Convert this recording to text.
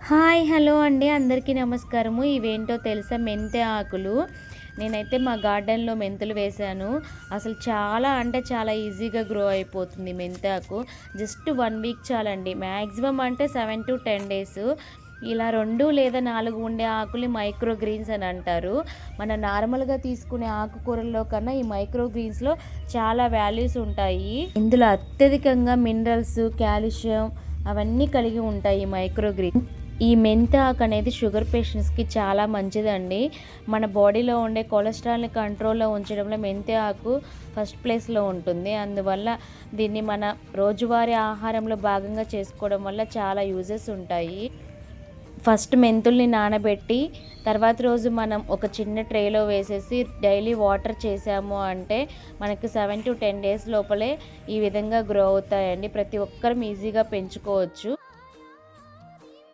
Hi hello అండి, అందరికీ నమస్కారము. ఇవేంటో తెలుసా? మెంతె ఆకులు. నేనైతే మా గార్డెన్లో మెంతులు వేశాను. అసలు చాలా అంటే చాలా ఈజీగా గ్రో అయిపోతుంది మెంతె ఆకు. జస్ట్ 1 వీక్ చాలండి. మ్యాక్సిమం అంటే 7 to 10 డేస్. ఇలా 2 లేదా 4 ఉండే ఆకుల్ని మైక్రో గ్రీన్స్ అని అంటారు. మన నార్మల్గా తీసుకునే ఆకుకూరల్లో కన్నా ఈ మైక్రో గ్రీన్స్లో చాలా వాల్యూస్ ఉంటాయి. ఇందులో అత్యధికంగా మినరల్స్, కాల్షియం అవన్నీ కలిగి ఉంటాయి ఈ మైక్రో గ్రీన్. ఈ మెంతి ఆకు అనేది షుగర్ పేషెంట్స్కి చాలా మంచిదండి. మన బాడీలో ఉండే కొలెస్ట్రాల్ని కంట్రోల్లో ఉంచడంలో మెంతి ఆకు ఫస్ట్ ప్లేస్లో ఉంటుంది. అందువల్ల దీన్ని మన రోజువారీ ఆహారంలో భాగంగా చేసుకోవడం వల్ల చాలా యూజెస్ ఉంటాయి. ఫస్ట్ మెంతుల్ని నానబెట్టి తర్వాత రోజు మనం ఒక చిన్న ట్రేలో వేసేసి డైలీ వాటర్ చేసాము అంటే మనకి 7 to 10 డేస్ లోపలే ఈ విధంగా గ్రో అవుతాయండి. ప్రతి ఒక్కరం ఈజీగా పెంచుకోవచ్చు.